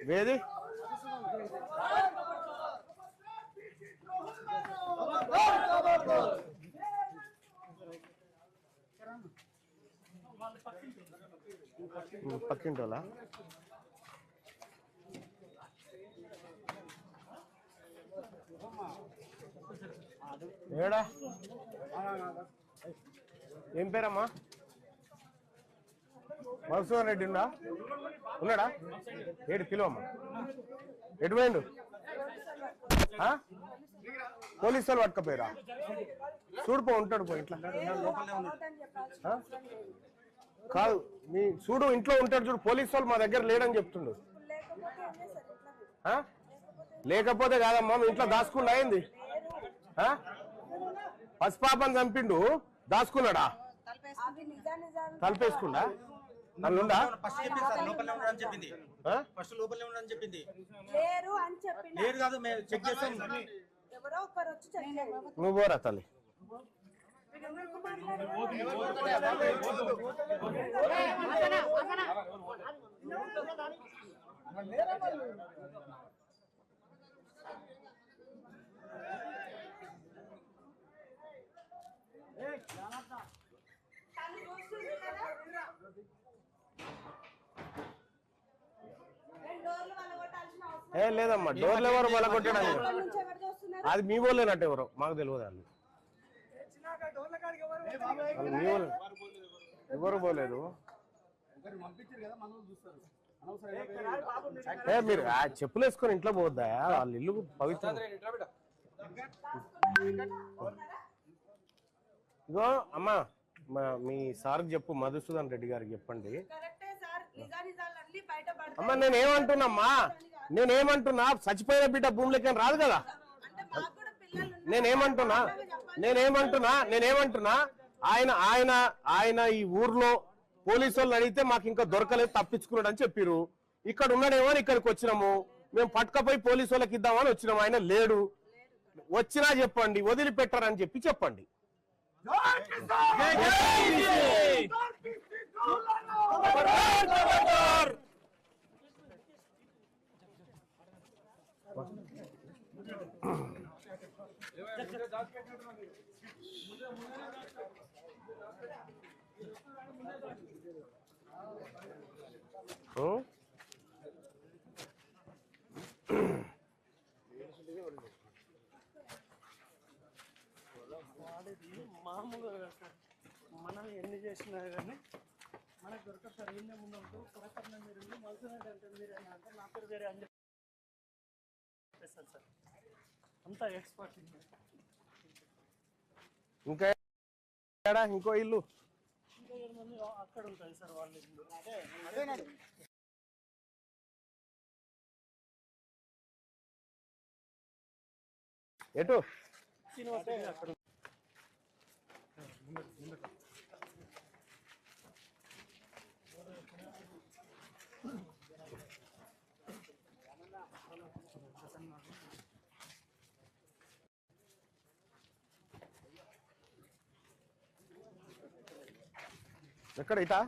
వేది పక్కింటోలా ఏడా ఏం పేరమ్మా? మధుసూదన్ రెడ్డి ఉన్నాడా? ఏడు కిలో అమ్మా. ఎటు పోయిండు? పోలీసు వాళ్ళు పట్టుకపోయారా? చూడుపో ఉంటాడు పో ఇంట్లో కాదు మీ చూడు ఇంట్లో ఉంటాడు చూడు. పోలీసు వాళ్ళు మా దగ్గర లేడని చెప్తుండు. లేకపోతే కాదమ్మా మీ ఇంట్లో దాచుకుండా అయింది. పసిపాపని చంపిండు దాచుకున్నాడా? తలపేసుకుండా నన్నుండా నువ్వు పోరా తల్లి. ఏ లేదమ్మా డోర్లు ఎవరు మళ్ళా కొట్టడానికి అది మీ వాళ్ళేనట్టు ఎవరో మాకు తెలియదు. వాళ్ళు ఎవరు పోలేదు. మీరు చెప్పులు వేసుకొని ఇంట్లో పోద్దా? వాళ్ళ ఇల్లు పవిత్రం. ఇగో అమ్మా మీ సార్కి చెప్పు, మధుసూదన్ రెడ్డి గారికి చెప్పండి. అమ్మా నేనేమంటున్నా చచ్చిపోయిన బిడ్డ భూమిలోకి రాదు కదా. నేనేమంటున్నా ఆయన ఈ ఊర్లో పోలీసు వాళ్ళని అడిగితే మాకు ఇంకా దొరకలేదు, తప్పించుకున్నాడు అని చెప్పారు. ఇక్కడ ఉన్నాడేమో అని ఇక్కడికి వచ్చినాము. మేము పట్టుకపోయి పోలీసు వాళ్ళకి ఇద్దామని వచ్చినాము. ఆయన లేడు. వచ్చినా చెప్పండి, వదిలిపెట్టారని చెప్పండి. మామూలుగా మనం ఎన్ని చేసినా కానీ మనకు దొరకదు సార్. ఏం ముందు పురకరణ మీరు మధుసూదన్ అంటే మీరు అంటే నా పేరు వేరే అని చెప్పేస్తారు సార్. అంతా ఎక్స్పర్ట్. ఇంకా ఇంకో ఇల్లు ఇంకా 7 మంది అక్కడ ఉంటుంది సార్ వాళ్ళ ఇల్లు. ఎటు శ్రీనివాస్ అక్కడ ఎక్కడ ఇటా?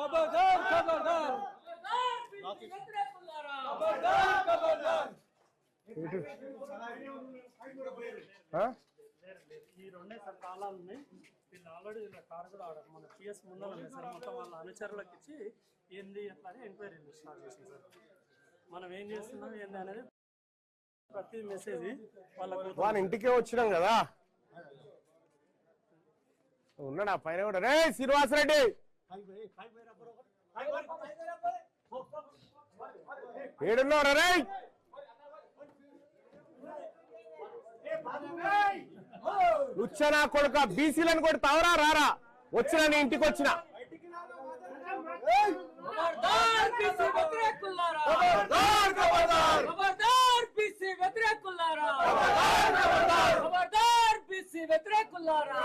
खबरदार खबरदार ఆ? ఈ రెండే సార్ తాళాలు ఉన్నాయి. వీళ్ళు ఆల్రెడీ వీళ్ళ కార్ కూడా మన పిఎస్ ముందర ఉన్నాయి సార్. మొత్తం వాళ్ళ అనుచరులకు ఇచ్చి ఏంది ఎట్లా అని ఎంక్వైరీ స్టార్ట్ చేసింది సార్. మనం ఏం చేస్తున్నాం ఏంది అనేది ప్రతి మెసేజ్ వాళ్ళకు వాళ్ళ ఇంటికే వచ్చినాం కదా. ఉన్నాడా పైన కూడా? రే శ్రీనివాస్ రెడ్డి, ఏడున్నారా రే? లుచ్చనా కొడుక, బీసీలను కొడతావరా? రారా, వచ్చిన నీ ఇంటికి వచ్చిన. खबरदार बीसी व्यतिरेकुलारा खबरदार बीसी व्यतिरेकुलारा खबरदार बीसी व्यतिरेकुलारा